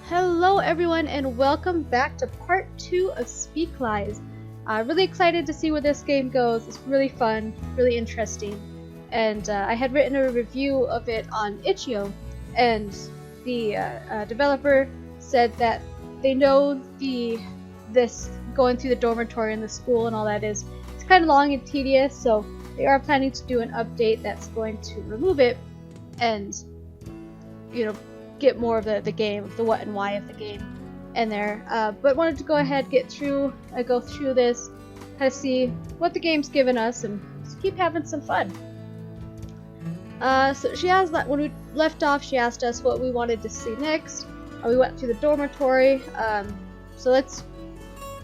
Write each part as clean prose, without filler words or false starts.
Hello everyone and welcome back to part 2 of Speak Lies. Really excited to see where this game goes. It's really fun, really interesting, and I had written a review of it on Itch.io, and the developer said that they know this going through the dormitory and the school and all that it's kind of long and tedious, so they are planning to do an update that's going to remove it and get more of the game, the what and why of the game in there. But wanted to go ahead, go through this, kind of see what the game's given us, and just keep having some fun. So she asked that when we left off, she asked us what we wanted to see next. We went through the dormitory, so let's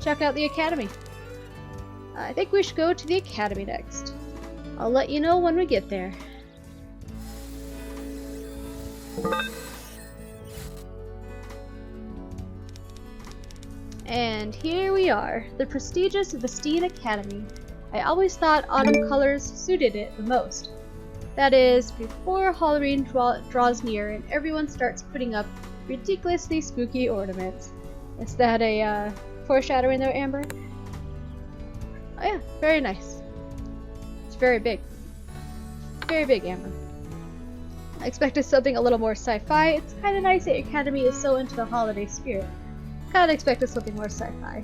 check out the academy. I think we should go to the academy next. I'll let you know when we get there. And here we are, the prestigious Vestine Academy. I always thought autumn colors suited it the most. That is, before Halloween draws near and everyone starts putting up ridiculously spooky ornaments. Is that a foreshadowing there, Amber? Oh yeah, very nice. It's very big. Very big, Amber. I expected something a little more sci-fi. It's kind of nice that your academy is so into the holiday spirit. Kinda expected something more sci-fi.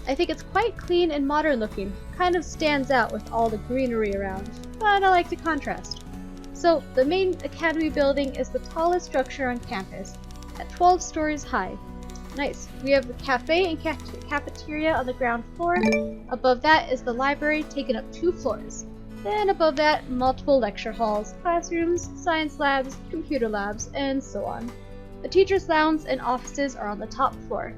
I think it's quite clean and modern looking, kind of stands out with all the greenery around, but I like the contrast. So, the main academy building is the tallest structure on campus, at 12 stories high. Nice. We have the cafe and cafeteria on the ground floor. Above that is the library, taking up 2 floors. Then above that, multiple lecture halls, classrooms, science labs, computer labs, and so on. The teachers' lounge and offices are on the top floor.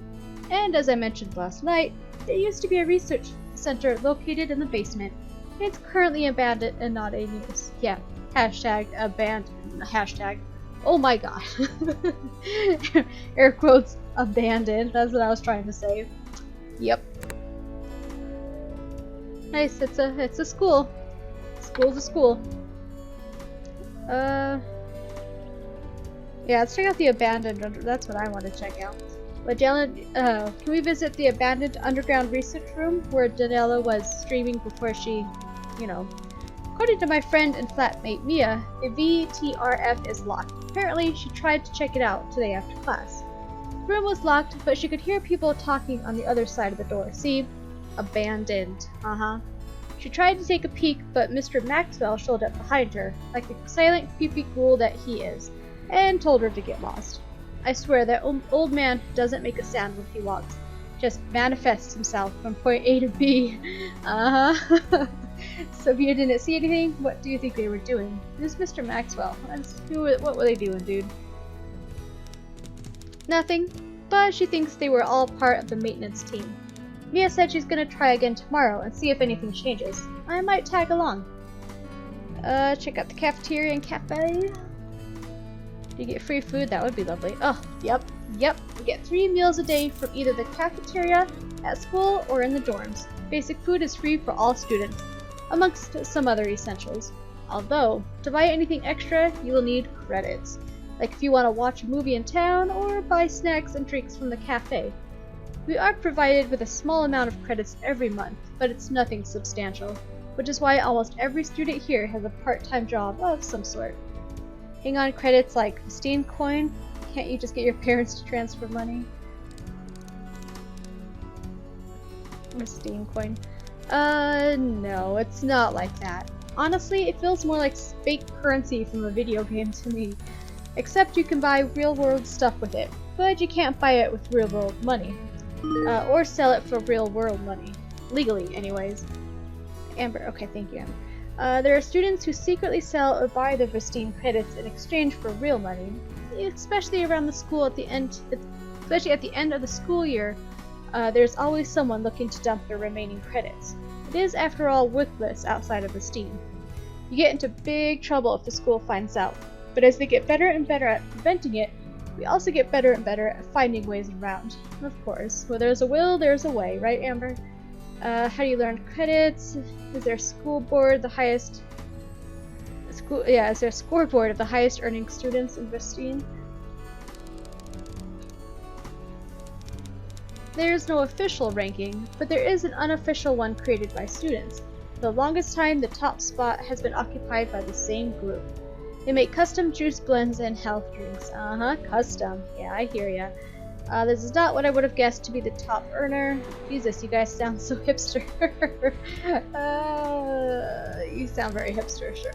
And as I mentioned last night, there used to be a research center located in the basement. It's currently abandoned and not in use. Yeah, hashtag abandoned. Hashtag. Oh my god. Air quotes, abandoned. That's what I was trying to say. Yep. Nice, it's a school. School's a school. Yeah, let's check out the abandoned. That's what I want to check out. Can we visit the abandoned underground research room where Daniela was streaming before she, According to my friend and flatmate Mia, the VTRF is locked. Apparently, she tried to check it out today after class. The room was locked, but she could hear people talking on the other side of the door. See? Abandoned. She tried to take a peek, but Mr. Maxwell showed up behind her, like the silent, creepy ghoul that he is, and told her to get lost. I swear that old man doesn't make a sound when he walks, just manifests himself from point A to B. So if you didn't see anything, what do you think they were doing? Who's Mr. Maxwell? What were they doing, dude? Nothing, but she thinks they were all part of the maintenance team. Mia said she's gonna try again tomorrow and see if anything changes. I might tag along. Check out the cafeteria and cafe. Do you get free food? That would be lovely. Oh, yep. We get 3 meals a day from either the cafeteria, at school, or in the dorms. Basic food is free for all students, amongst some other essentials. Although, to buy anything extra, you will need credits. Like if you want to watch a movie in town, or buy snacks and drinks from the cafe. We are provided with a small amount of credits every month, but it's nothing substantial, which is why almost every student here has a part-time job of some sort. Hang on credits like Vestine coin? Can't you just get your parents to transfer money? Vestine coin. No, it's not like that. Honestly, it feels more like fake currency from a video game to me. Except you can buy real-world stuff with it, but you can't buy it with real-world money. Or sell it for real-world money. Legally, anyways. Amber, okay, thank you, Amber. There are students who secretly sell or buy the Vestine credits in exchange for real money, especially around the school at the end. Especially at the end of the school year, there's always someone looking to dump their remaining credits. It is, after all, worthless outside of Vestine. You get into big trouble if the school finds out, but as they get better and better at preventing it, we also get better and better at finding ways around. Of course, where there's a will, there's a way, right, Amber? How do you learn credits? Is there a school board, the highest is there a scoreboard of the highest earning students in Vestine? There's no official ranking, but there is an unofficial one created by students. For the longest time, the top spot has been occupied by the same group. They make custom juice blends and health drinks. Custom. Yeah, I hear ya. This is not what I would have guessed to be the top earner. Jesus, you guys sound so hipster. You sound very hipster, sure.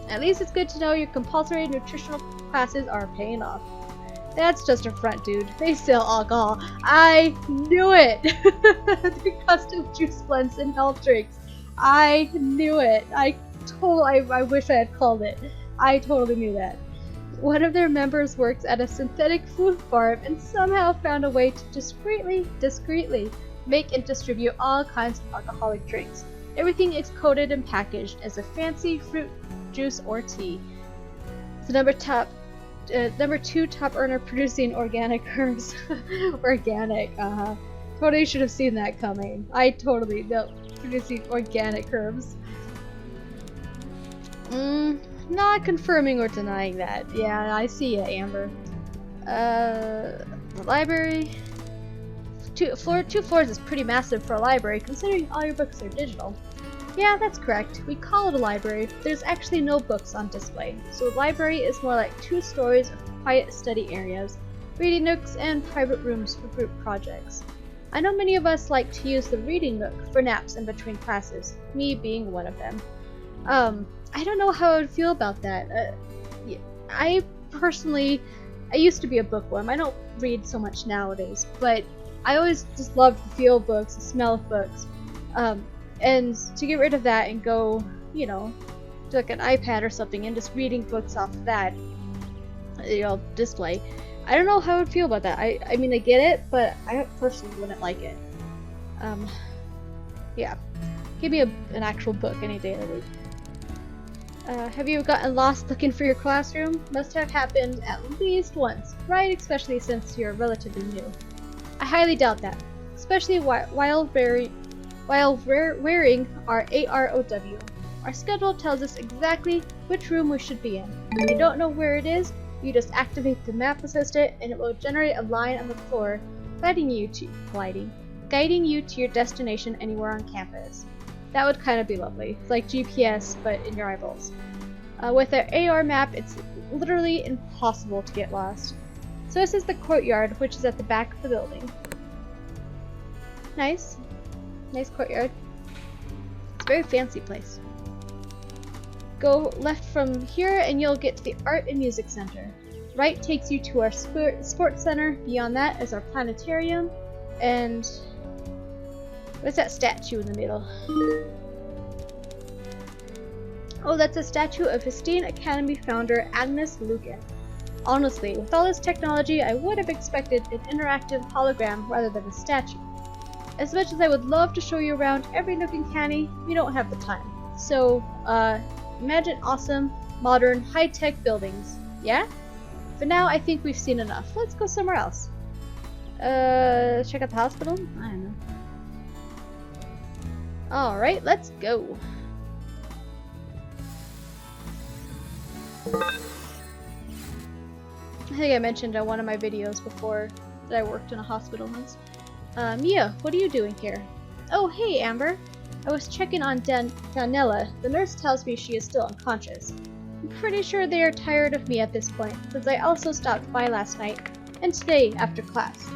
At least it's good to know your compulsory nutritional classes are paying off. That's just a front, dude. They sell alcohol. I knew it! The custom juice blends and health drinks. I knew it. I wish I had called it. I totally knew that. One of their members works at a synthetic food farm and somehow found a way to discreetly make and distribute all kinds of alcoholic drinks. Everything is coated and packaged as a fancy fruit juice or tea. The number 2 top earner producing organic herbs. Organic, Totally should have seen that coming. I totally know. Producing organic herbs. Not confirming or denying that. Yeah, I see ya, Amber. The library. Two floors is pretty massive for a library, considering all your books are digital. Yeah, that's correct. We call it a library. There's actually no books on display, so a library is more like 2 stories of quiet study areas, reading nooks, and private rooms for group projects. I know many of us like to use the reading nook for naps in between classes, me being one of them. I don't know how I would feel about that. I used to be a bookworm. I don't read so much nowadays, but I always just loved the feel of books, the smell of books. And to get rid of that and go, you know, to like an iPad or something and just reading books off of that, display. I don't know how I would feel about that. I mean, I get it, but I personally wouldn't like it. Yeah. Give me an actual book any day of the week. Have you gotten lost looking for your classroom? Must have happened at least once, right? Especially since you're relatively new. I highly doubt that, especially while wearing our AROW. Our schedule tells us exactly which room we should be in. If you don't know where it is, you just activate the map assistant and it will generate a line on the floor guiding you to your destination anywhere on campus. That would kind of be lovely. It's like GPS, but in your eyeballs. With our AR map, it's literally impossible to get lost. So this is the courtyard, which is at the back of the building. Nice. Nice courtyard. It's a very fancy place. Go left from here and you'll get to the Art and Music Center. Right takes you to our sports center. Beyond that is our planetarium. And what's that statue in the middle? Oh, that's a statue of Histine Academy founder Agnes Lucan. Honestly, with all this technology, I would have expected an interactive hologram rather than a statue. As much as I would love to show you around every nook and cranny, we don't have the time. So, imagine awesome, modern, high-tech buildings. Yeah? For now, I think we've seen enough. Let's go somewhere else. Check out the hospital? I don't know. Alright, let's go. I think I mentioned in one of my videos before that I worked in a hospital once. Mia, what are you doing here? Oh, hey, Amber. I was checking on Daniela. The nurse tells me she is still unconscious. I'm pretty sure they are tired of me at this point, since I also stopped by last night, and today after class.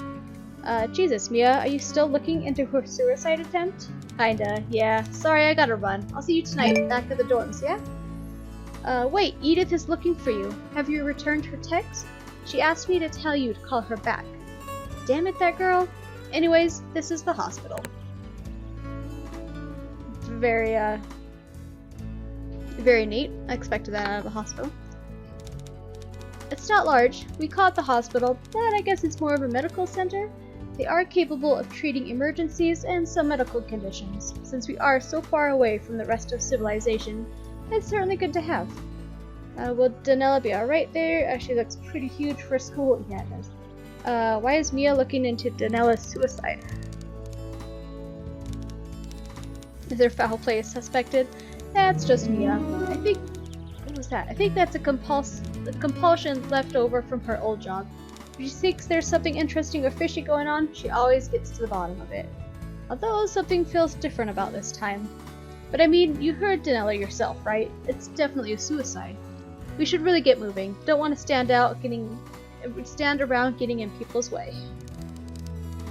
Jesus, Mia, are you still looking into her suicide attempt? Kinda, yeah. Sorry, I gotta run. I'll see you tonight back at the dorms, yeah? Wait, Edith is looking for you. Have you returned her text? She asked me to tell you to call her back. Damn it, that girl. Anyways, this is the hospital. Very, very neat. I expected that out of the hospital. It's not large. We call it the hospital, but I guess it's more of a medical center. They are capable of treating emergencies and some medical conditions. Since we are so far away from the rest of civilization, it's certainly good to have. Will Danella be alright there? She looks pretty huge for school. Yeah, it does. Why is Mia looking into Danella's suicide? Is there foul play suspected? That's just Mia. I think... What was that? I think that's a compulsion left over from her old job. If she thinks there's something interesting or fishy going on, she always gets to the bottom of it. Although something feels different about this time. But I mean, you heard Danella yourself, right? It's definitely a suicide. We should really get moving. Don't want to stand around getting in people's way.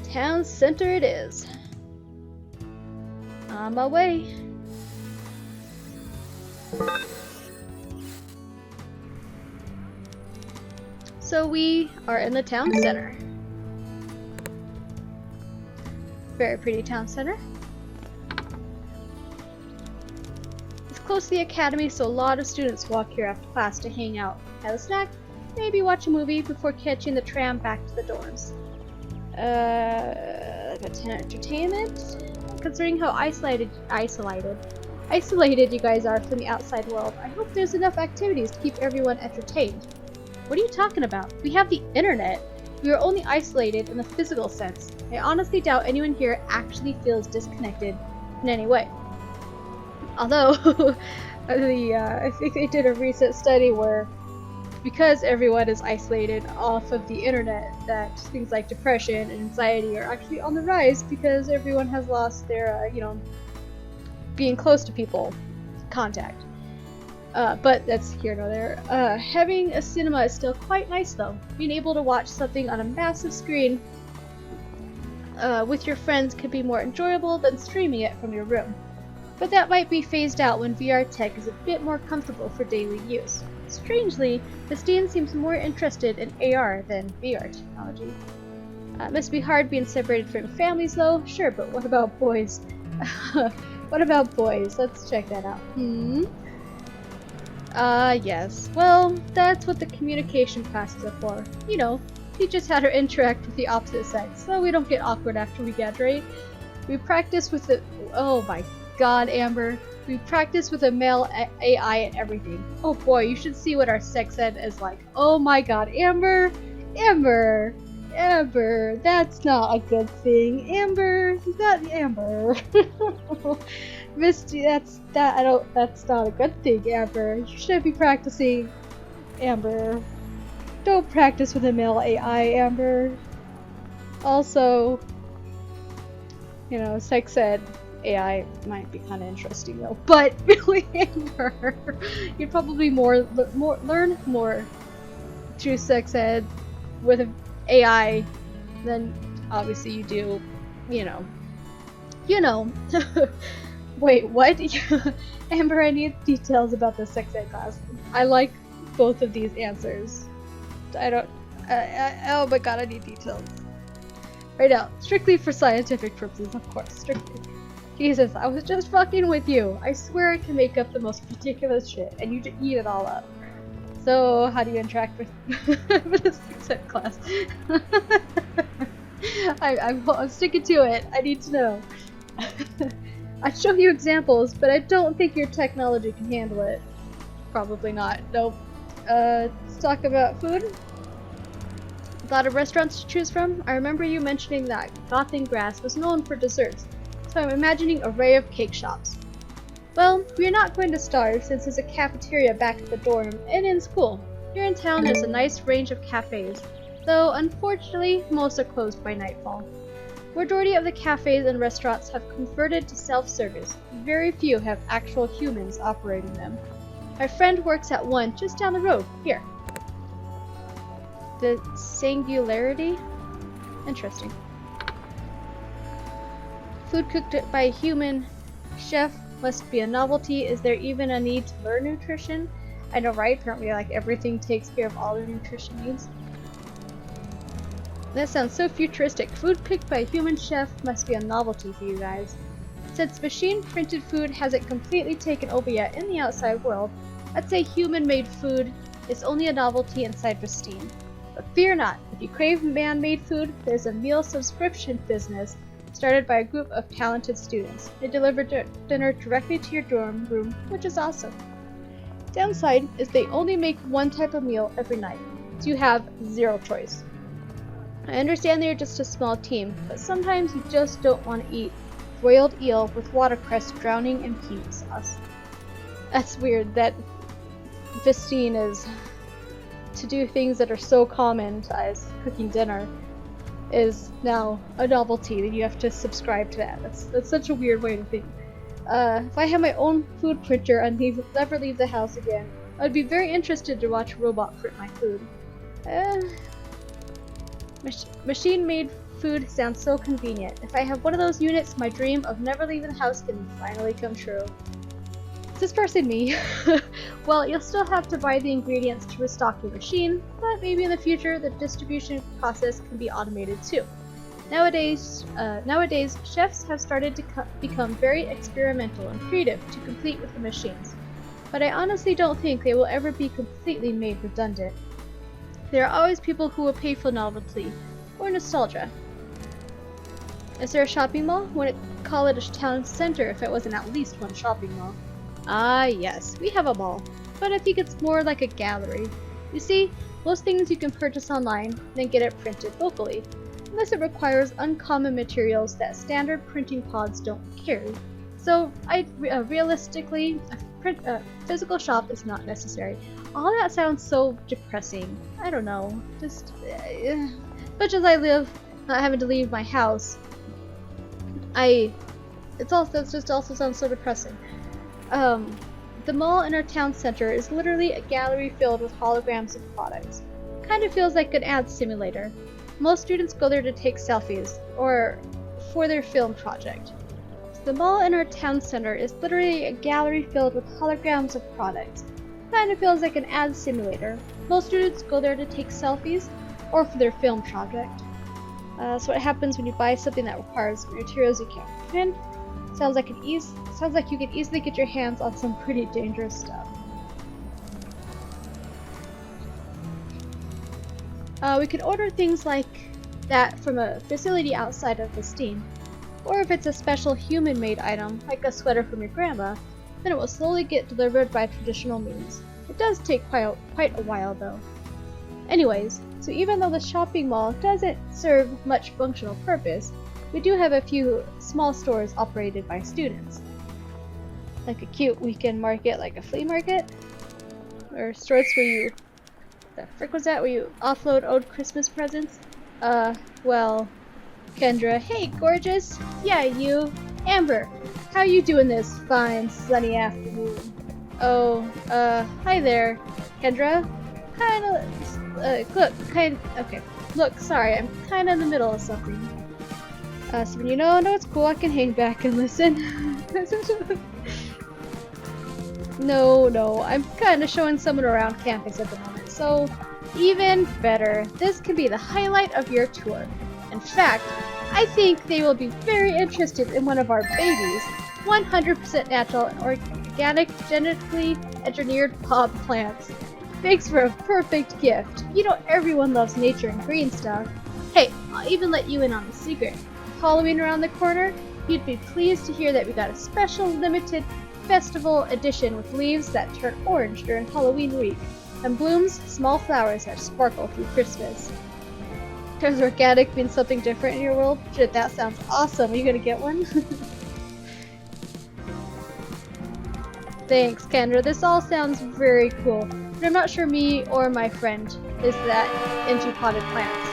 Town center it is. On my way. So we are in the town center. Very pretty town center. It's close to the academy, so a lot of students walk here after class to hang out, have a snack, maybe watch a movie before catching the tram back to the dorms. Entertainment? Considering how isolated you guys are from the outside world, I hope there's enough activities to keep everyone entertained. What are you talking about? We have the internet. We are only isolated in the physical sense. I honestly doubt anyone here actually feels disconnected in any way. Although, I think they did a recent study where, because everyone is isolated off of the internet, that things like depression and anxiety are actually on the rise because everyone has lost their, being close to people contact. But that's here nor there. Having a cinema is still quite nice though. Being able to watch something on a massive screen with your friends could be more enjoyable than streaming it from your room. But that might be phased out when VR tech is a bit more comfortable for daily use. Strangely, Vestine seems more interested in AR than VR technology. It must be hard being separated from families though. Sure, but what about boys? What about boys? Let's check that out. Yes. Well, that's what the communication classes are for. You know, teach how to interact with the opposite sex, so we don't get awkward after we graduate. We practice with the— oh my god, Amber. We practice with a male AI and everything. Oh boy, you should see what our sex ed is like. Oh my god, Amber! Amber! Amber! That's not a good thing. Amber! Amber! Misty, that's not a good thing, Amber. You shouldn't be practicing, Amber. Don't practice with a male AI, Amber. Also, sex ed AI might be kind of interesting though. But really, Amber, you'd probably learn more through sex ed with an AI than obviously you do, Wait, what? Amber, I need details about the sex ed class. I like both of these answers. Oh my god, I need details. Right now, strictly for scientific purposes, of course, strictly. Jesus, I was just fucking with you. I swear I can make up the most ridiculous shit, and you just eat it all up. So, how do you interact with the sex ed class? I'm sticking to it. I need to know. I'd show you examples, but I don't think your technology can handle it. Probably not. Nope. Let's talk about food. A lot of restaurants to choose from. I remember you mentioning that Gotham was known for desserts, so I'm imagining an array of cake shops. Well, we're not going to starve since there's a cafeteria back at the dorm and in school. Here in town there's a nice range of cafes, though unfortunately most are closed by nightfall. Majority of the cafes and restaurants have converted to self-service. Very few have actual humans operating them. My friend works at one just down the road, here. The Singularity? Interesting. Food cooked by a human chef must be a novelty. Is there even a need to learn nutrition? I know, right? Apparently, everything takes care of all their nutrition needs. That sounds so futuristic. Food picked by a human chef must be a novelty for you guys. Since machine-printed food hasn't completely taken over yet in the outside world, I'd say human-made food is only a novelty inside Vestine. But fear not, if you crave man-made food, there's a meal subscription business started by a group of talented students. They deliver dinner directly to your dorm room, which is awesome. Downside is they only make one type of meal every night, so you have zero choice. I understand they're just a small team, but sometimes you just don't want to eat broiled eel with watercress drowning in peanut sauce. That's weird that Vestine is to do things that are so common as cooking dinner is now a novelty that you have to subscribe to that. That's such a weird way to think. If I had my own food printer and never leave the house again, I'd be very interested to watch a robot print my food. Machine-made food sounds so convenient. If I have one of those units, my dream of never leaving the house can finally come true. Is this person me? Well, you'll still have to buy the ingredients to restock your machine, but maybe in the future the distribution process can be automated too. Nowadays, chefs have started to become very experimental and creative to compete with the machines, but I honestly don't think they will ever be completely made redundant. There are always people who will pay for novelty or nostalgia. Is there a shopping mall? Wouldn't call it a town center if it wasn't at least one shopping mall. Ah, yes, we have a mall, but I think it's more like a gallery. You see, most things you can purchase online, then get it printed locally, unless it requires uncommon materials that standard printing pods don't carry. So, realistically, a physical shop is not necessary. All that sounds so depressing. I don't know, just, much as I live not having to leave my house, it also sounds so depressing. The mall in our town center is literally a gallery filled with holograms of products. Kind of feels like an ad simulator. Most students go there to take selfies, or for their film project. The mall in our town center is literally a gallery filled with holograms of products. Kind of feels like an ad simulator. Most students go there to take selfies, or for their film project. So what happens when you buy something that requires materials you can't print? Sounds like you could easily get your hands on some pretty dangerous stuff. We could order things like that from a facility outside of the Steam, or if it's a special human-made item, like a sweater from your grandma, then it will slowly get delivered by traditional means. It does take quite a while though. Anyways, so even though the shopping mall doesn't serve much functional purpose, we do have a few small stores operated by students. Like a cute weekend market, like a flea market? Or stores where you... the frick was that? Where you offload old Christmas presents? Well... Kendra, hey gorgeous! Yeah, you! Amber, how you doing this fine sunny afternoon? Oh, hi there, Kendra. Look, sorry, I'm kinda in the middle of something. So when you know it's cool, I can hang back and listen. No, I'm kinda showing someone around campus at the moment, so even better. This can be the highlight of your tour. In fact, I think they will be very interested in one of our babies, 100% natural and organic, genetically engineered pod plants. Thanks for a perfect gift. You know everyone loves nature and green stuff. Hey, I'll even let you in on the secret. Halloween around the corner, you'd be pleased to hear that we got a special limited festival edition with leaves that turn orange during Halloween week, and blooms small flowers that sparkle through Christmas. Does organic mean something different in your world? Shit, that sounds awesome. Are you gonna get one? Thanks, Kendra. This all sounds very cool, but I'm not sure me or my friend is that into potted plants.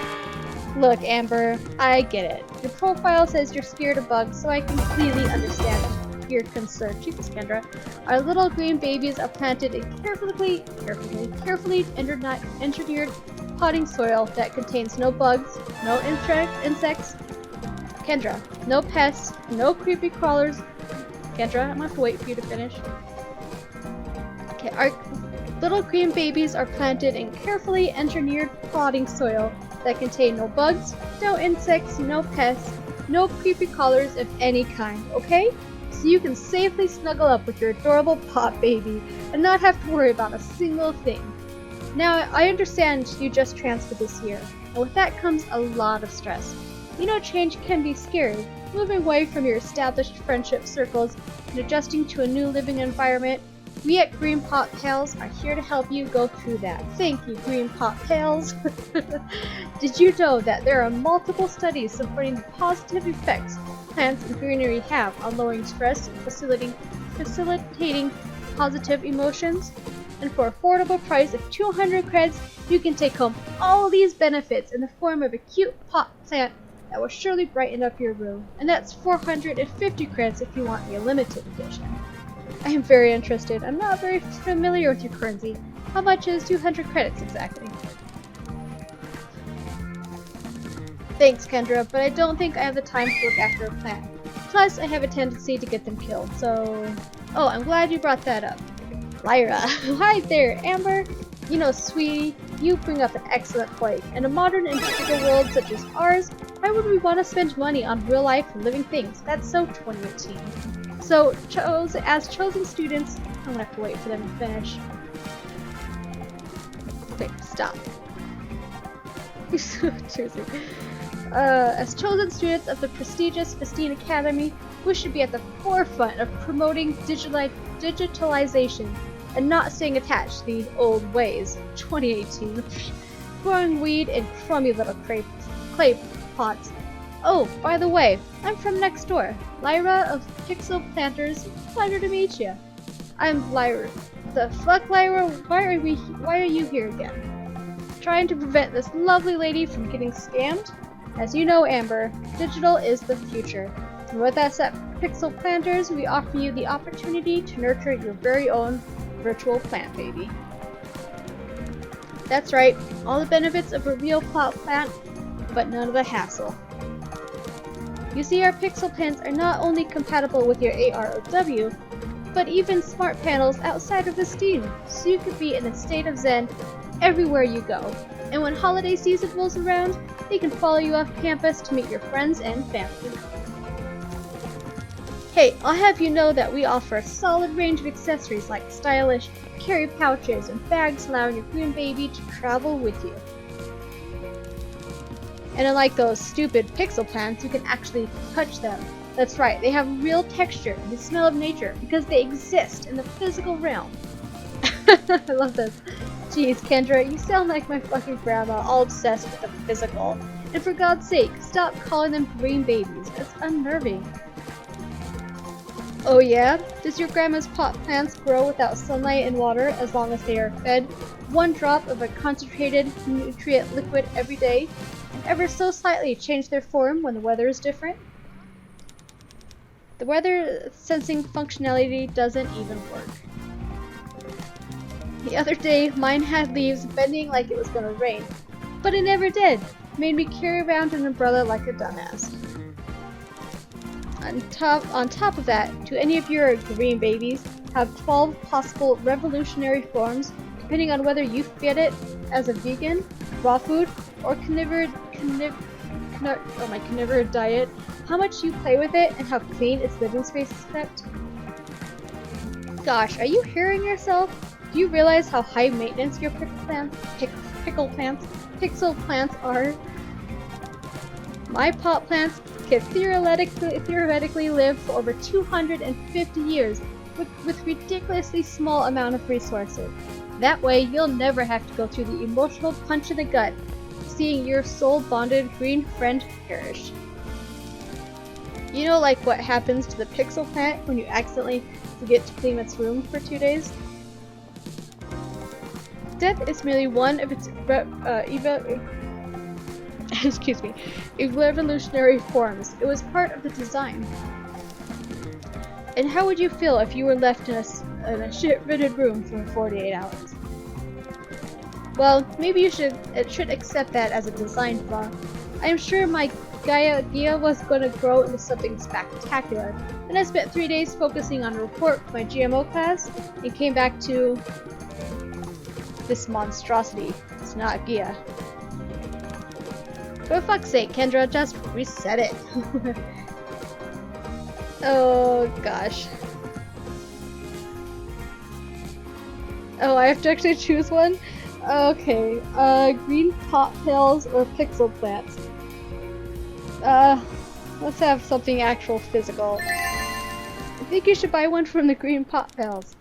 Look, Amber, I get it. Your profile says you're scared of bugs, so I completely understand your concern. Jesus, Kendra. Our little green babies are planted in carefully engineered potting soil that contains no bugs, no insects. Kendra, no pests, no creepy crawlers. Kendra, I'm gonna have to wait for you to finish. Okay, our little green babies are planted in carefully engineered potting soil that contain no bugs, no insects, no pests, no creepy crawlers of any kind, okay? So you can safely snuggle up with your adorable pot baby and not have to worry about a single thing. Now, I understand you just transferred this year, and with that comes a lot of stress. You know, change can be scary. Moving away from your established friendship circles and adjusting to a new living environment, we at Green Pot Pals are here to help you go through that. Thank you, Green Pot Pals! Did you know that there are multiple studies supporting the positive effects plants and greenery have on lowering stress and facilitating positive emotions? and for an affordable price of 200 credits, you can take home all these benefits in the form of a cute pot plant that will surely brighten up your room, and that's 450 credits if you want the limited edition. I am very interested. I'm not very familiar with your currency. How much is 200 credits exactly? Thanks, Kendra, but I don't think I have the time to look after a plant. Plus, I have a tendency to get them killed, so... Oh, I'm glad you brought that up. Lyra. Hi there, Amber. You know, sweetie, you bring up an excellent point. In a modern and digital world such as ours, why would we want to spend money on real-life living things? That's so 2018. So, as chosen students... I'm gonna have to wait for them to finish. Wait, stop. Seriously. As chosen students of the prestigious Festine Academy, we should be at the forefront of promoting digitalization and not staying attached to these old ways. 2018. Growing weed in crummy little clay pots. Oh, by the way, I'm from next door. Lyra of Pixel Planters. Pleasure to meet you. I'm Lyra. The fuck, Lyra? Why are you here again? Trying to prevent this lovely lady from getting scammed? As you know, Amber, digital is the future. And with us at Pixel Planters, we offer you the opportunity to nurture your very own virtual plant baby. That's right, all the benefits of a real pot plant, but none of the hassle. You see, our Pixel Plants are not only compatible with your AROW, but even smart panels outside of the Steam, so you could be in a state of zen everywhere you go. And when holiday season rolls around, they can follow you off campus to meet your friends and family. Hey, I'll have you know that we offer a solid range of accessories like stylish carry pouches and bags allowing your green baby to travel with you. And unlike those stupid pixel plants, you can actually touch them. That's right, they have real texture and the smell of nature because they exist in the physical realm. I love this. Jeez, Kendra, you sound like my fucking grandma, all obsessed with the physical. And for God's sake, stop calling them green babies. That's unnerving. Oh yeah? Does your grandma's pot plants grow without sunlight and water as long as they are fed one drop of a concentrated nutrient liquid every day, and ever so slightly change their form when the weather is different? The weather sensing functionality doesn't even work. The other day, mine had leaves bending like it was gonna rain, but it never did. Made me carry around an umbrella like a dumbass. On top of that, do any of your green babies have 12 possible revolutionary forms, depending on whether you fit it as a vegan, raw food, or carnivore diet, how much you play with it, and how clean its living space is kept? Gosh, are you hearing yourself? Do you realize how high maintenance your pixel plants are? My pot plants can theoretically live for over 250 years with ridiculously small amount of resources. That way, you'll never have to go through the emotional punch in the gut seeing your soul-bonded green friend perish. You know, like what happens to the pixel plant when you accidentally forget to clean its room for 2 days? Death is merely one of its evolutionary forms. It was part of the design. And how would you feel if you were left in a shit-ritted room for 48 hours? Well, maybe you should accept that as a design flaw. I am sure my Gaia was gonna grow into something spectacular, and I spent 3 days focusing on a report for my GMO class, and came back to this monstrosity. It's not Gaia. For fuck's sake, Kendra, just reset it. Oh gosh. Oh, I have to actually choose one? Okay, green pot pills or pixel plants? Let's have something actual physical. I think you should buy one from the green pot pills.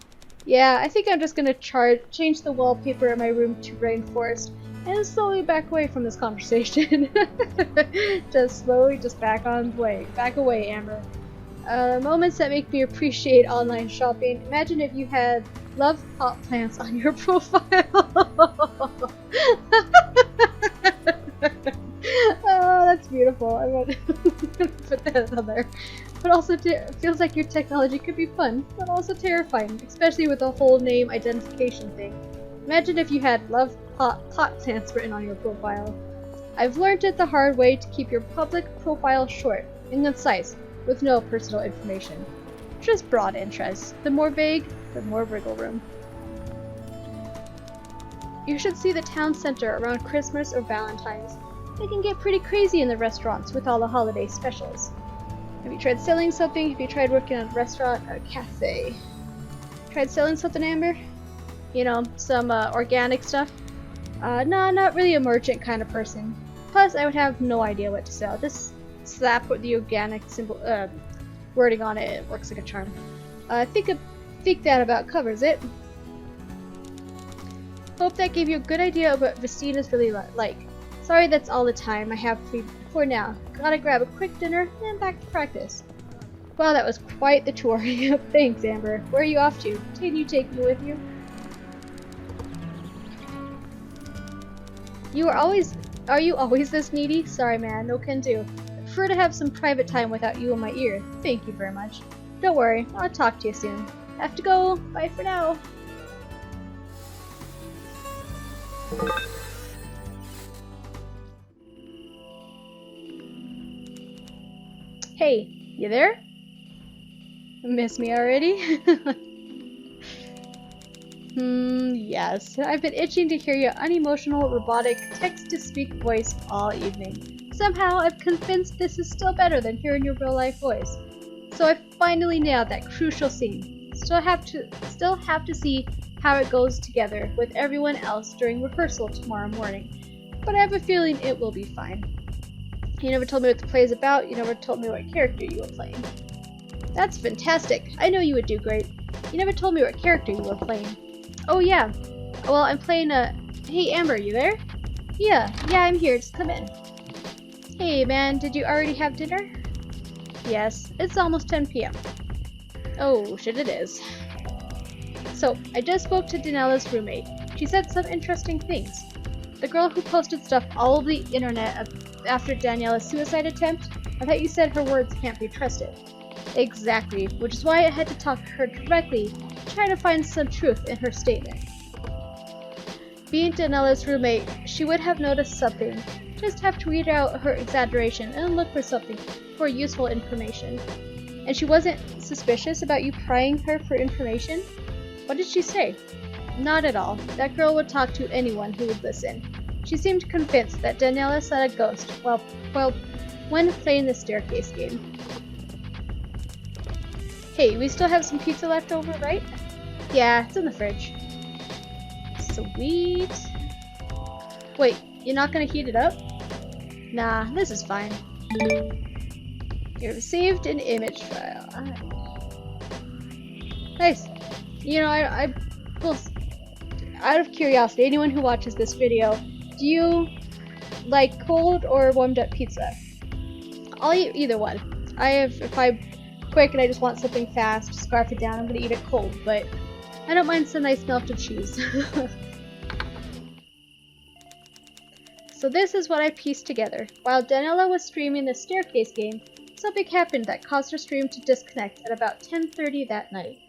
Yeah, I think I'm just gonna change the wallpaper in my room to rainforest and slowly back away from this conversation. Just back away, Amber. Moments that make me appreciate online shopping. Imagine if you had Love pot plants on your profile. Oh, that's beautiful. I'm gonna put that on there. But also, it feels like your technology could be fun, but also terrifying, especially with the whole name identification thing. Imagine if you had love pot plants written on your profile. I've learned it the hard way to keep your public profile short and concise, with no personal information. Just broad interests. The more vague, the more wiggle room. You should see the town center around Christmas or Valentine's. They can get pretty crazy in the restaurants with all the holiday specials. Have you tried selling something? Have you tried working at a restaurant or a cafe? Tried selling something, Amber? You know, some organic stuff? No, not really a merchant kind of person. Plus, I would have no idea what to sell. Just slap with the organic symbol, wording on it. It works like a charm. I think that about covers it. Hope that gave you a good idea of what Vestine is really like. Sorry, that's all the time I have for now. Gotta grab a quick dinner and back to practice. Wow, that was quite the tour. Thanks, Amber. Where are you off to? Can you take me with you? Are you always this needy? Sorry, man, no can do. I prefer to have some private time without you in my ear. Thank you very much. Don't worry, I'll talk to you soon. Have to go. Bye for now. Hey, you there? Miss me already? Yes. I've been itching to hear your unemotional, robotic, text-to-speak voice all evening. Somehow, I've convinced this is still better than hearing your real-life voice. So I finally nailed that crucial scene. Still have to see how it goes together with everyone else during rehearsal tomorrow morning. But I have a feeling it will be fine. You never told me what the play is about. You never told me what character you were playing. That's fantastic. I know you would do great. You never told me what character you were playing. Oh yeah. Well, I'm playing Hey Amber, you there? Yeah, I'm here. Just come in. Hey man, did you already have dinner? Yes, it's almost 10 p.m. Oh shit, it is. So, I just spoke to Danella's roommate. She said some interesting things. The girl who posted stuff all over the internet after Daniela's suicide attempt, I thought you said her words can't be trusted. Exactly, which is why I had to talk to her directly, trying to find some truth in her statement. Being Danella's roommate, she would have noticed something. Just have to read out her exaggeration and look for useful information. And she wasn't suspicious about you prying her for information? What did she say? Not at all. That girl would talk to anyone who would listen. She seemed convinced that Daniela saw a ghost when playing the staircase game. Hey, we still have some pizza left over, right? Yeah, it's in the fridge. Sweet. Wait, you're not gonna heat it up? Nah, this is fine. You received an image file. Nice. You know, I well, out of curiosity, anyone who watches this video, do you like cold or warmed up pizza? I'll eat either one. If I'm quick and I just want something fast, scarf it down, I'm gonna eat it cold, but I don't mind some nice melted cheese. So this is what I pieced together. While Daniela was streaming the staircase game, something happened that caused her stream to disconnect at about 10:30 that night.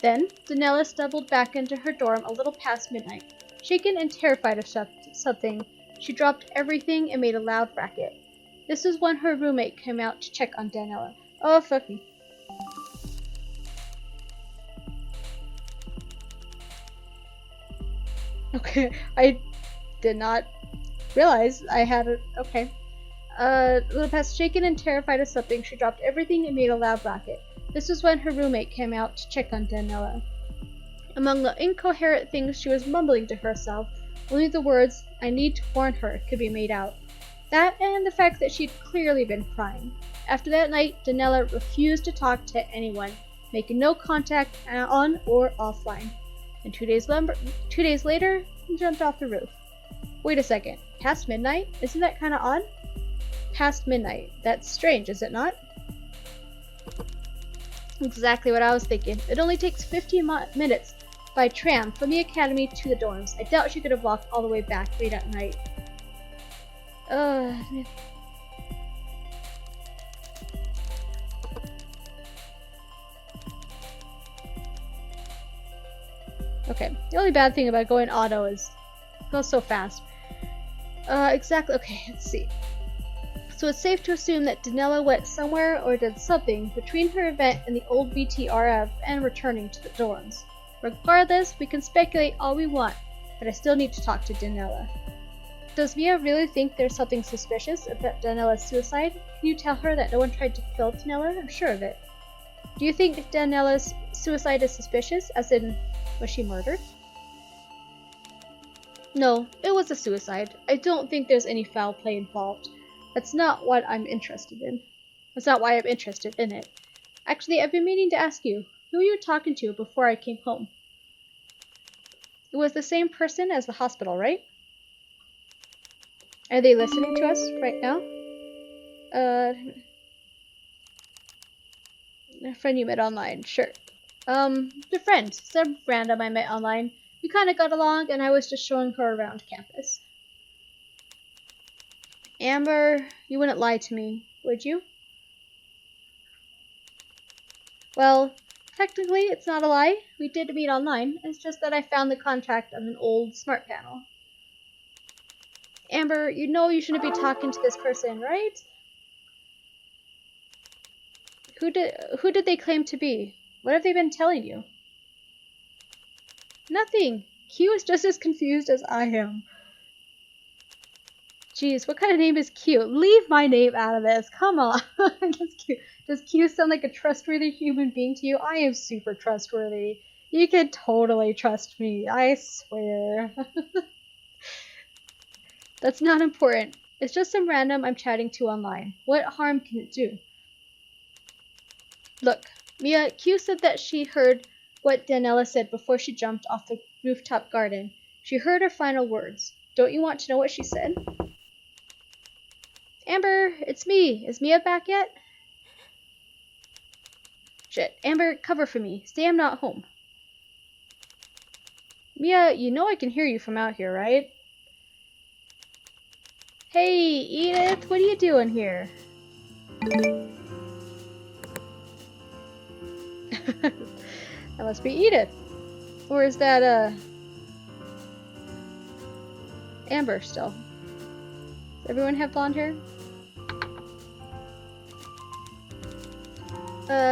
Then, Daniela stumbled back into her dorm a little past midnight. Shaken and terrified of something, she dropped everything and made a loud racket. This was when her roommate came out to check on Daniela. Oh, fuck me. Okay, I did not realize I had it. Okay. A little past shaken and terrified of something, she dropped everything and made a loud racket. This was when her roommate came out to check on Daniela. Among the incoherent things she was mumbling to herself, only the words, "I need to warn her," could be made out. That and the fact that she'd clearly been crying. After that night, Daniela refused to talk to anyone, making no contact on or offline. And 2 days later, he jumped off the roof. Wait a second, past midnight? Isn't that kinda odd? Past midnight. That's strange, is it not? Exactly what I was thinking. It only takes 15 minutes by tram from the academy to the dorms. I doubt she could have walked all the way back late at night. Okay, the only bad thing about going auto is it goes so fast. Exactly. Okay, let's see. So it's safe to assume that Danella went somewhere or did something between her event in the old VTRF and returning to the dorms. Regardless, we can speculate all we want, but I still need to talk to Danella. Does Mia really think there's something suspicious about Danella's suicide? Can you tell her that no one tried to kill Danella? I'm sure of it. Do you think Danella's suicide is suspicious, as in, was she murdered? No, it was a suicide. I don't think there's any foul play involved. That's not what I'm interested in. That's not why I'm interested in it. Actually, I've been meaning to ask you, who were you talking to before I came home? It was the same person as the hospital, right? Are they listening to us right now? A friend you met online, sure. The friend, some random I met online. We kinda got along and I was just showing her around campus. Amber, you wouldn't lie to me, would you? Well, technically it's not a lie. We did meet online. It's just that I found the contract on an old smart panel. Amber, you know you shouldn't be talking to this person, right? Who did they claim to be? What have they been telling you? Nothing. Q is just as confused as I am. Jeez, what kind of name is Q? Leave my name out of this. Come on. Does Q sound like a trustworthy human being to you? I am super trustworthy. You can totally trust me. I swear. That's not important. It's just some random I'm chatting to online. What harm can it do? Look, Mia, Q said that she heard what Danella said before she jumped off the rooftop garden. She heard her final words. Don't you want to know what she said? Amber, it's me. Is Mia back yet? Shit. Amber, cover for me. Say I'm not home. Mia, you know I can hear you from out here, right? Hey, Edith, what are you doing here? That must be Edith. Or is that, Amber still? Does everyone have blonde hair?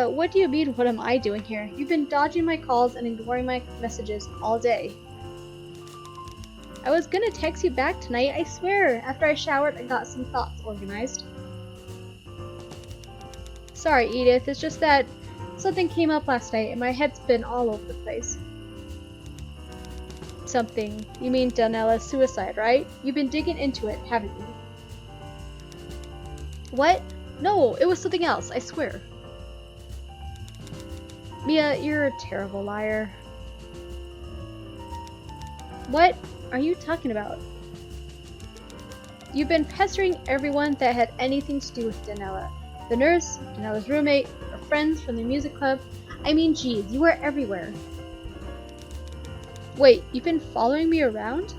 What do you mean, what am I doing here? You've been dodging my calls and ignoring my messages all day. I was gonna text you back tonight, I swear, after I showered and got some thoughts organized. Sorry, Edith, it's just that something came up last night and my head's been all over the place. Something? You mean Danella's suicide, right? You've been digging into it, haven't you? What? No, it was something else, I swear. Mia, you're a terrible liar. What are you talking about? You've been pestering everyone that had anything to do with Danella. The nurse, Danella's roommate, her friends from the music club. I mean, geez, you were everywhere. Wait, you've been following me around?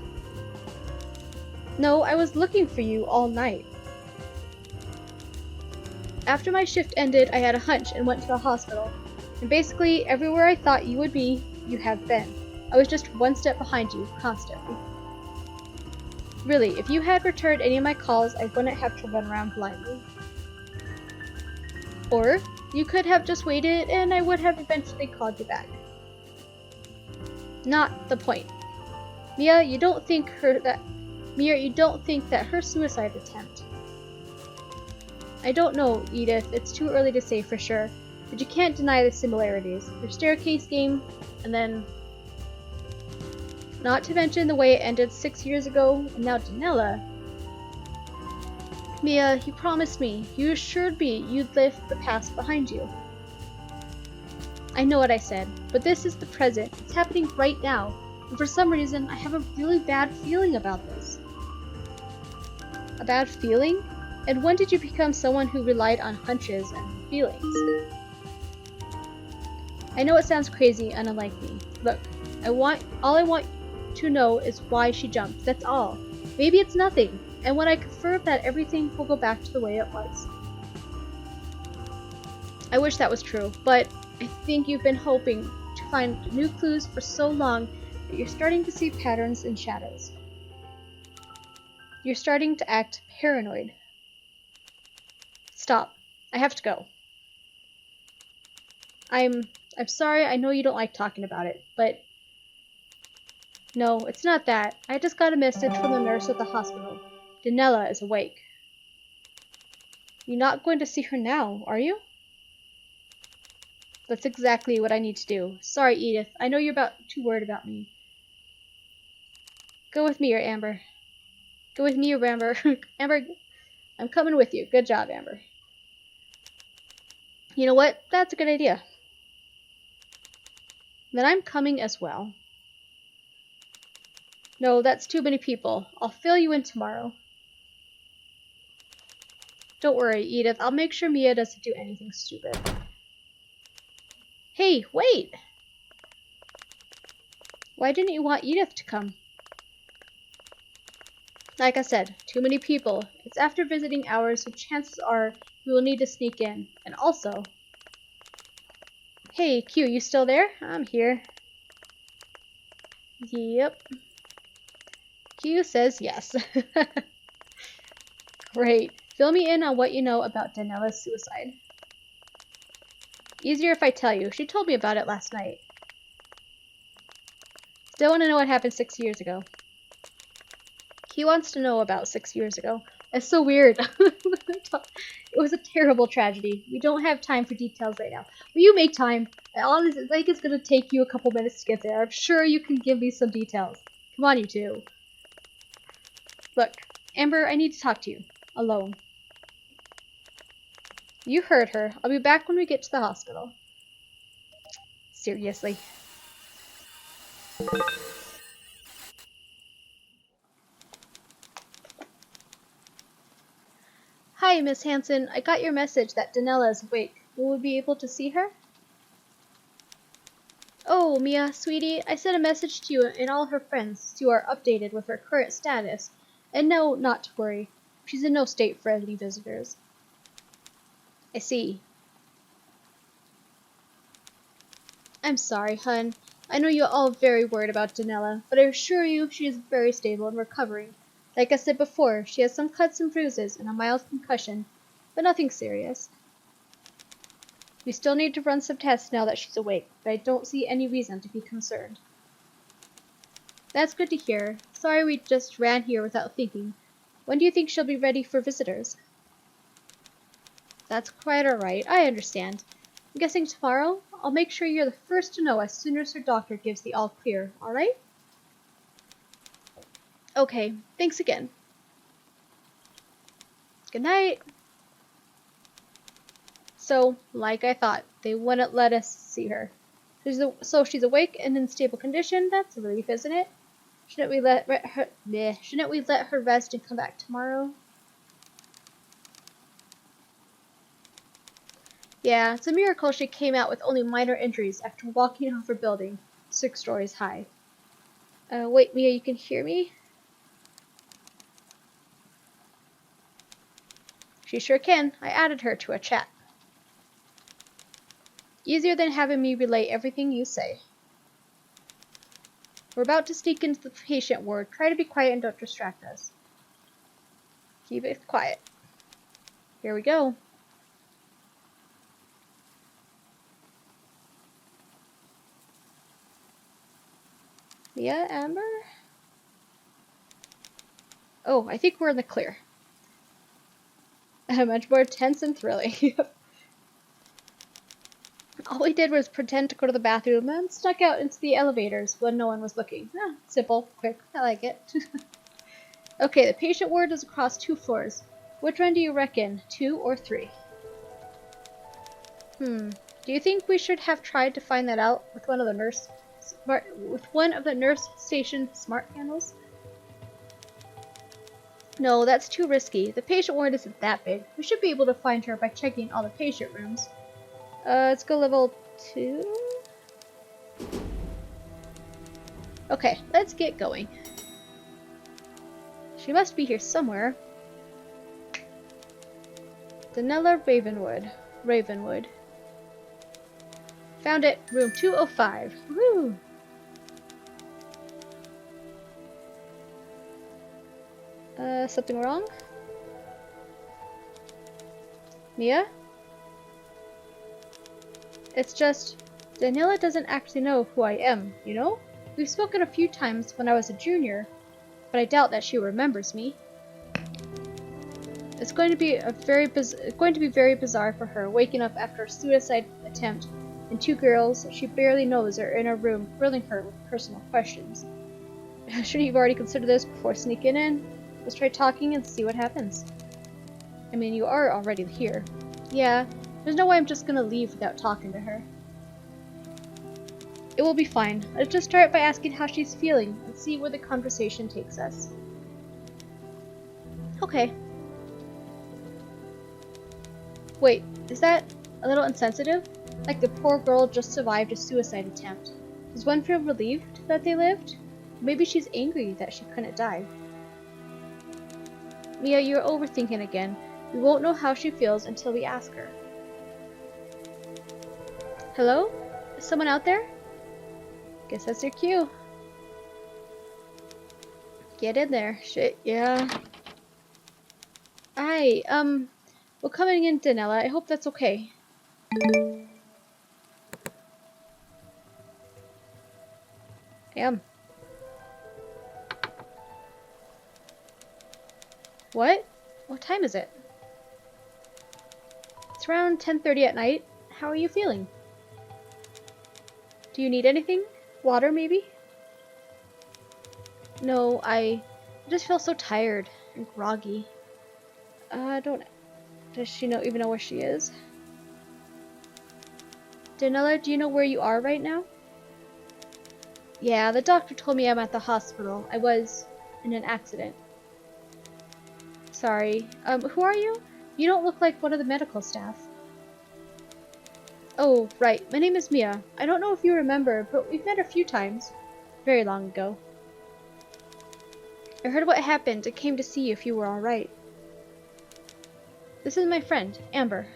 No, I was looking for you all night. After my shift ended, I had a hunch and went to the hospital. And basically, everywhere I thought you would be, you have been. I was just one step behind you, constantly. Really, if you had returned any of my calls, I wouldn't have to run around blindly. Or, you could have just waited and I would have eventually called you back. Not the point. Mia, you don't think that her suicide attempt. I don't know, Edith, it's too early to say for sure, but you can't deny the similarities. Your staircase game, and then... Not to mention the way it ended 6 years ago, and now Danella. Mia, you promised me, you assured me you'd leave the past behind you. I know what I said, but this is the present. It's happening right now, and for some reason, I have a really bad feeling about this. A bad feeling? And when did you become someone who relied on hunches and feelings? I know it sounds crazy and unlike me. Look, All I want to know is why she jumped. That's all. Maybe it's nothing. And when I confirm that, everything will go back to the way it was. I wish that was true, but I think you've been hoping to find new clues for so long that you're starting to see patterns and shadows. You're starting to act paranoid. Stop. I have to go. I'm sorry, I know you don't like talking about it, but no, it's not that. I just got a message from the nurse at the hospital. Danella is awake. You're not going to see her now, are you? That's exactly what I need to do. Sorry, Edith. I know you're too worried about me. Go with me or Amber. Go with me or Amber. Amber, I'm coming with you. Good job, Amber. You know what? That's a good idea. Then I'm coming as well. No, that's too many people. I'll fill you in tomorrow. Don't worry, Edith. I'll make sure Mia doesn't do anything stupid. Hey, wait! Why didn't you want Edith to come? Like I said, too many people. It's after visiting hours, so chances are we will need to sneak in. And also... Hey, Q, you still there? I'm here. Yep. Q says yes. Great. Fill me in on what you know about Danella's suicide. Easier if I tell you. She told me about it last night. Still want to know what happened 6 years ago. He wants to know about 6 years ago. That's so weird. It was a terrible tragedy. We don't have time for details right now. Will you make time? Honestly, it's like it's gonna take you a couple minutes to get there. I'm sure you can give me some details. Come on, you two. Look, Amber, I need to talk to you. Alone. You heard her. I'll be back when we get to the hospital. Seriously. Hi, Miss Hanson. I got your message that Danella is awake. Will we be able to see her? Oh, Mia, sweetie, I sent a message to you and all her friends so you are updated with her current status. And no, not to worry. She's in no state for any visitors. I see. I'm sorry, hun. I know you're all very worried about Danella, but I assure you she is very stable and recovering. Like I said before, she has some cuts and bruises and a mild concussion, but nothing serious. We still need to run some tests now that she's awake, but I don't see any reason to be concerned. That's good to hear. Sorry we just ran here without thinking. When do you think she'll be ready for visitors? That's quite alright. I understand. I'm guessing tomorrow? I'll make sure you're the first to know as soon as her doctor gives the all clear, alright? Okay, thanks again. Good night. So, like I thought, they wouldn't let us see her. So she's awake and in stable condition. That's a relief, isn't it? Shouldn't we let her rest and come back tomorrow? Yeah, it's a miracle she came out with only minor injuries after walking off her building 6 stories high. Wait, Mia, you can hear me? She sure can. I added her to a chat. Easier than having me relay everything you say. We're about to sneak into the patient ward. Try to be quiet and don't distract us. Keep it quiet. Here we go. Mia, Amber? Oh, I think we're in the clear. Much more tense and thrilling. All we did was pretend to go to the bathroom and snuck out into the elevators when no one was looking. Simple, quick, I like it. Okay, the patient ward is across 2 floors. Which one do you reckon, 2 or 3? Do you think we should have tried to find that out with one of the nurse station smart panels? No, that's too risky. The patient ward isn't that big. We should be able to find her by checking all the patient rooms. Let's go level 2. Okay, let's get going. She must be here somewhere. Danella Ravenwood. Ravenwood. Found it. Room 205. Woo! Something wrong? Mia? It's just, Daniela doesn't actually know who I am, you know? We've spoken a few times when I was a junior, but I doubt that she remembers me. It's going to be very bizarre for her, waking up after a suicide attempt, and two girls she barely knows are in her room grilling her with personal questions. Shouldn't you've already considered this before sneaking in? Let's try talking and see what happens. I mean, you are already here. Yeah, there's no way I'm just gonna leave without talking to her. It will be fine. Let's just start by asking how she's feeling and see where the conversation takes us. Okay. Wait, is that a little insensitive? Like the poor girl just survived a suicide attempt. Does one feel relieved that they lived? Maybe she's angry that she couldn't die. Mia, you're overthinking again. We won't know how she feels until we ask her. Hello? Is someone out there? Guess that's your cue. Get in there. Shit, yeah. Hi, we're coming in, Danella. I hope that's okay. What? What time is it? It's around 10:30 at night. How are you feeling? Do you need anything? Water, maybe? No, I just feel so tired and groggy. Does she even know where she is? Danella, do you know where you are right now? Yeah, the doctor told me I'm at the hospital. I was in an accident. Sorry. Who are you? You don't look like one of the medical staff. Oh, right. My name is Mia. I don't know if you remember, but we've met a few times. Very long ago. I heard what happened and came to see if you were alright. This is my friend, Amber.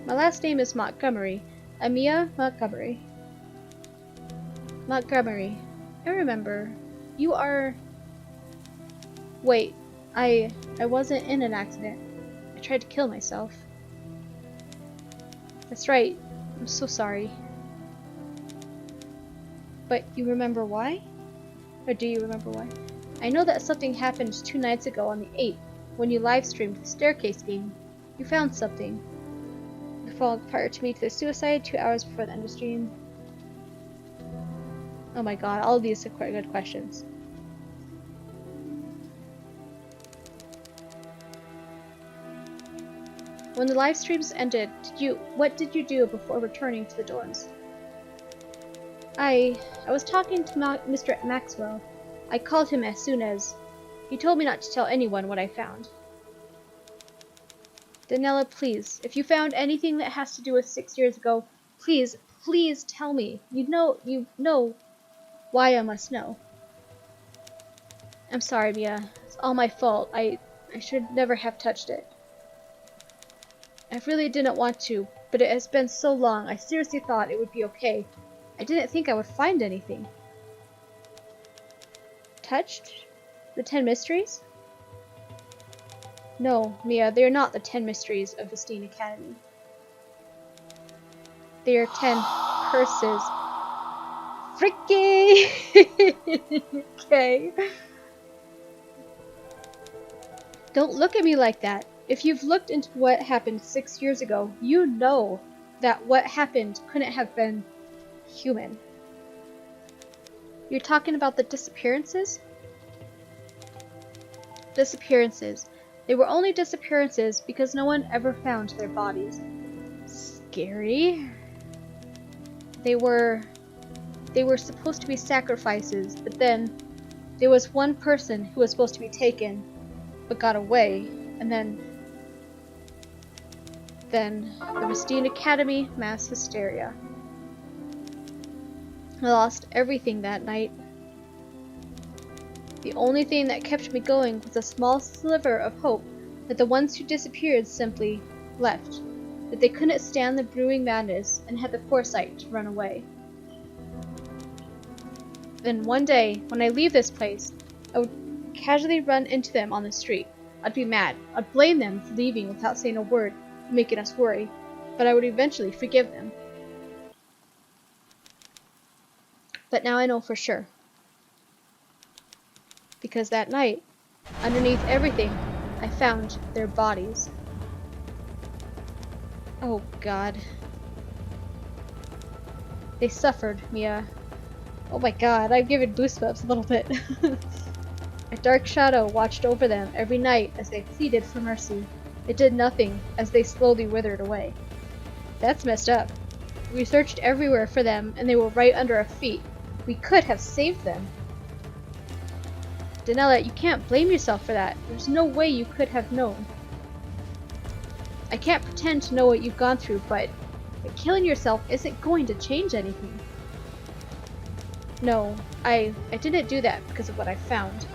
My last name is Montgomery. Mia Montgomery. Montgomery. I remember. You are... Wait. I wasn't in an accident. I tried to kill myself. That's right. I'm so sorry. But you remember why? Or do you remember why? I know that something happened 2 nights ago on the 8th, when you live-streamed the staircase game. You found something. You followed prior to me to the suicide 2 hours before the end of stream. Oh my god, all of these are quite good questions. When the live streams ended, what did you do before returning to the dorms? I was talking to Mr. Maxwell. I called him as soon as... He told me not to tell anyone what I found. Danella, please, if you found anything that has to do with 6 years ago, please tell me. You know why I must know. I'm sorry, Mia. It's all my fault. I should never have touched it. I really didn't want to, but it has been so long, I seriously thought it would be okay. I didn't think I would find anything. Touched? The 10 mysteries? No, Mia, they are not the 10 mysteries of the Steen Academy. They are 10 curses. Freaky! Okay. Don't look at me like that. If you've looked into what happened 6 years ago, you know that what happened couldn't have been human. You're talking about the disappearances? Disappearances. They were only disappearances because no one ever found their bodies. Scary. They were supposed to be sacrifices, but then there was one person who was supposed to be taken, but got away, and then Then, the Rustine Academy mass hysteria. I lost everything that night. The only thing that kept me going was a small sliver of hope that the ones who disappeared simply left, that they couldn't stand the brewing madness and had the foresight to run away. Then one day, when I leave this place, I would casually run into them on the street. I'd be mad. I'd blame them for leaving without saying a word, making us worry, but I would eventually forgive them. But now I know for sure. Because that night, underneath everything, I found their bodies. Oh God. They suffered, Mia. Oh my God, I've given goosebumps a little bit. A dark shadow watched over them every night as they pleaded for mercy. It did nothing as they slowly withered away. That's messed up. We searched everywhere for them and they were right under our feet. We could have saved them. Danella, you can't blame yourself for that. There's no way you could have known. I can't pretend to know what you've gone through, but killing yourself isn't going to change anything. No, I didn't do that because of what I found.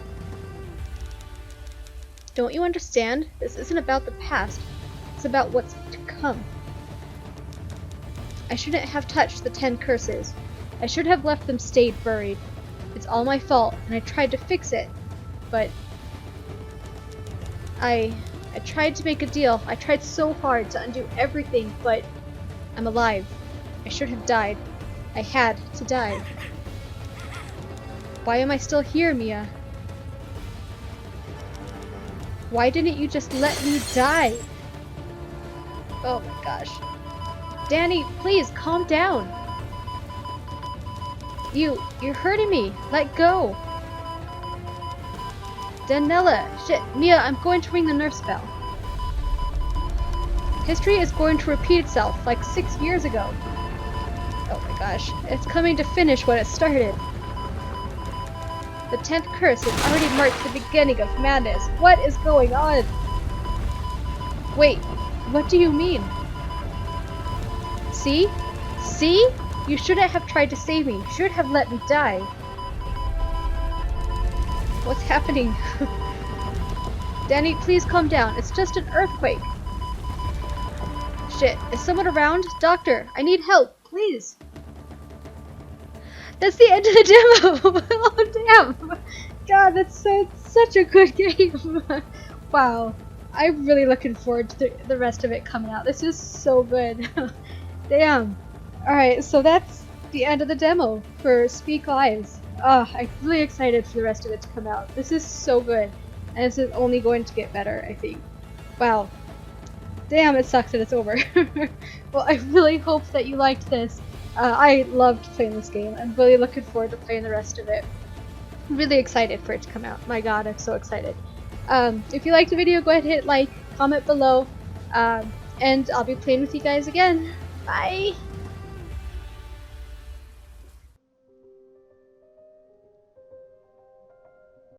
Don't you understand? This isn't about the past. It's about what's to come. I shouldn't have touched the 10 curses. I should have left them stayed buried. It's all my fault, and I tried to fix it. But I tried to make a deal. I tried so hard to undo everything, but I'm alive. I should have died. I had to die. Why am I still here, Mia? Why didn't you just let me die? Oh my gosh. Danny, please calm down. You're hurting me. Let go. Danella, shit, Mia, I'm going to ring the nurse bell. History is going to repeat itself like 6 years ago. Oh my gosh, it's coming to finish what it started. The 10th curse has already marked the beginning of madness. What is going on? Wait, what do you mean? See? See? You shouldn't have tried to save me. You should have let me die. What's happening? Danny, please calm down. It's just an earthquake. Shit, is someone around? Doctor, I need help, please. That's the end of the demo! Oh damn! God, that's such a good game! Wow. I'm really looking forward to the rest of it coming out. This is so good. Damn. Alright, so that's the end of the demo for Speak Lives. I'm really excited for the rest of it to come out. This is so good. And this is only going to get better, I think. Wow. Damn, it sucks that it's over. Well, I really hope that you liked this. I loved playing this game. I'm really looking forward to playing the rest of it. I'm really excited for it to come out. My god, I'm so excited. If you liked the video, go ahead and hit like, comment below, and I'll be playing with you guys again. Bye!